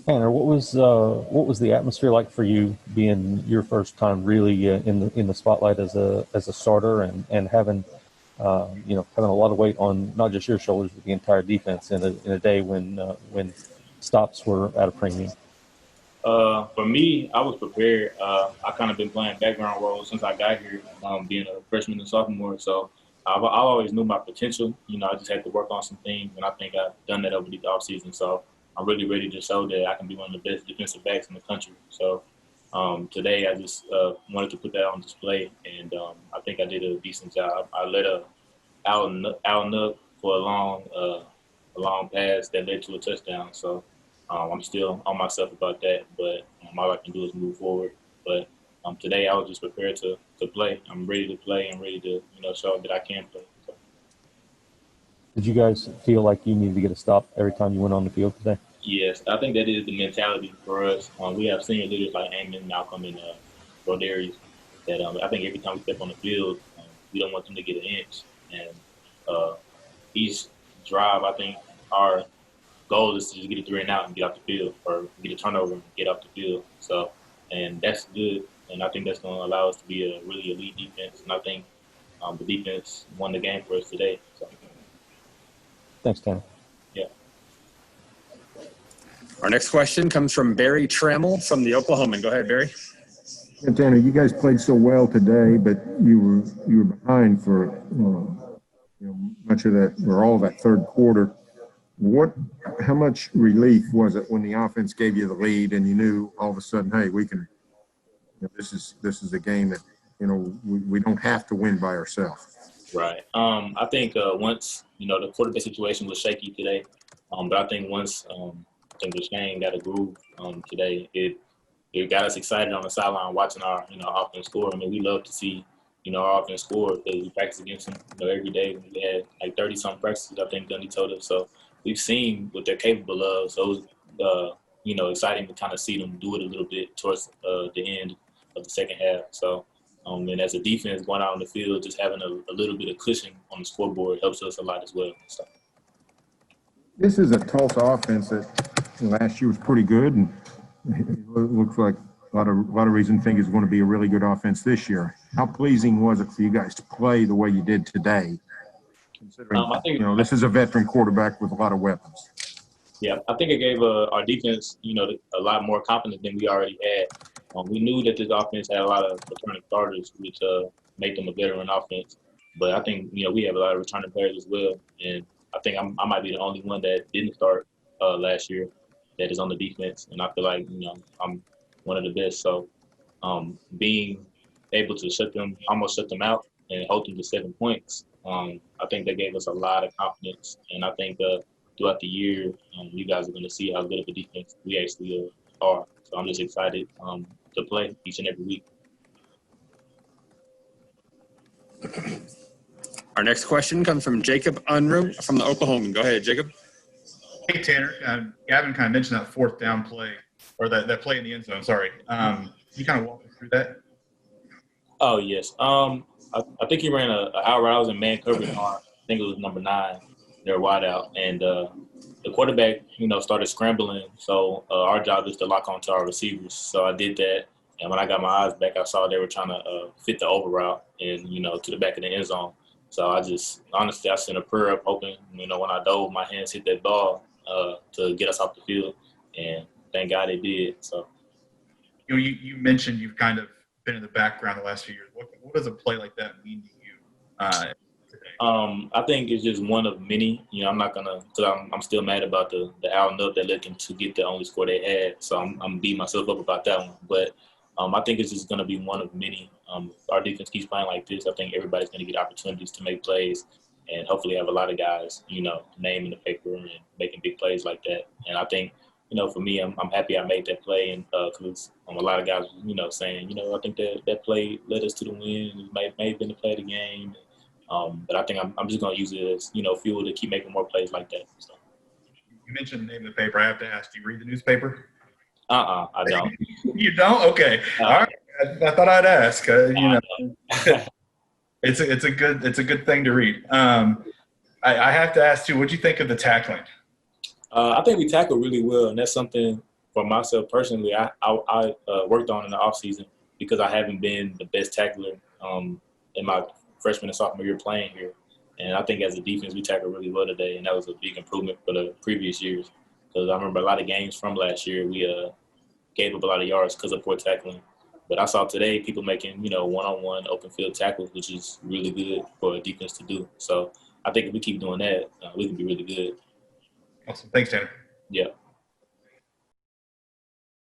Tanner, what was the atmosphere like for you being your first time really in the spotlight as a starter and having having a lot of weight on not just your shoulders but the entire defense in a day when stops were at a premium. For me, I was prepared. I kind of been playing background roles since I got here, being a freshman and sophomore. So I always knew my potential. I just had to work on some things, and I think I've done that over the offseason. So I'm really ready to show that I can be one of the best defensive backs in the country. So today, I just wanted to put that on display, and I think I did a decent job. I let out Nook for a long pass that led to a touchdown. So I'm still on myself about that, but all I can do is move forward. But today I was just prepared to play. I'm ready to play and ready to show that I can play. So, Did you guys feel like you needed to get a stop every time you went on the field today? yes, I think that is the mentality for us. We have senior leaders like Amon, Malcolm, and Rodarius that I think every time we step on the field, we don't want them to get an inch. And uh, each drive, I think our goal is to just get a three and out and get off the field, or get a turnover and get off the field. So, and that's good. And I think that's going to allow us to be a really elite defense. And I think the defense won the game for us today. So, Thanks, Tanner. yeah. Our next question comes from Barry Trammell from the Oklahoman. Go ahead, Barry. Yeah, Tanner, you guys played so well today, but you were behind for much of that or all of that third quarter. How much relief was it when the offense gave you the lead and you knew all of a sudden, hey, we can, this is a game that we don't have to win by ourselves. Right. I think once the quarterback situation was shaky today, but I think once I think Shane got a groove today, it got us excited on the sideline watching our offense score. I mean, we love to see our offense score because we practice against them every day. We had like 30-something practices, I think Gundy told us. So we've seen what they're capable of. So it was exciting to kind of see them do it a little bit towards the end of the second half. So and as a defense going out on the field, just having a little bit of cushion on the scoreboard helps us a lot as well. So. This is a Tulsa offense that last year was pretty good, and it looks like a lot of reason to think it's going to be a really good offense this year. How pleasing was it for you guys to play the way you did today, considering this is a veteran quarterback with a lot of weapons? Yeah, I think it gave our defense, a lot more confidence than we already had. We knew that this offense had a lot of returning starters, which made them a veteran offense. But I think we have a lot of returning players as well, and I think I might be the only one that didn't start last year that is on the defense, and I feel like I'm one of the best. So being able to almost shut them out and hold them to 7 points, I think that gave us a lot of confidence. And I think throughout the year, you guys are going to see how good of a defense we actually are. So I'm just excited to play each and every week. Our next question comes from Jacob Unruh from the Oklahoman. Go ahead, Jacob. Hey, Tanner. Gavin kind of mentioned that fourth down play, or that play in the end zone. Sorry. Can you kind of walk me through that? Oh, yes. I think he ran a out route. I was in man coverage on, I think it was number 9, their wide out. And the quarterback, started scrambling. So our job is to lock onto our receivers. So I did that. And when I got my eyes back, I saw they were trying to fit the over route and, to the back of the end zone. So I sent a prayer up hoping, when I dove, my hands hit that ball to get us off the field. And thank God it did. So, you mentioned you've kind of been in the background the last few years. What does a play like that mean to you today? I think it's just one of many. I'm not gonna, because I'm still mad about the Al Nub that led them to get the only score they had. So I'm beating myself up about that one. But I think it's just gonna be one of many. Our defense keeps playing like this. I think everybody's gonna get opportunities to make plays, and hopefully have a lot of guys, name in the paper and making big plays like that. And I think, for me, I'm happy I made that play, and because a lot of guys, saying, I think that play led us to the win. It may have been the play of the game. But I think I'm just going to use it as, fuel to keep making more plays like that. So. You mentioned the name of the paper. I have to ask, do you read the newspaper? I don't. You don't? Okay. All right. I thought I'd ask. It's a good thing to read. I have to ask too. What do you think of the tackling? I think we tackled really well, and that's something for myself personally, I worked on in the offseason because I haven't been the best tackler in my freshman and sophomore year playing here. And I think as a defense, we tackled really well today, and that was a big improvement for the previous years. Because I remember a lot of games from last year, we gave up a lot of yards because of poor tackling. But I saw today people making, one-on-one open field tackles, which is really good for a defense to do. So I think if we keep doing that, we can be really good. Awesome. Thanks, Tanner. Yeah.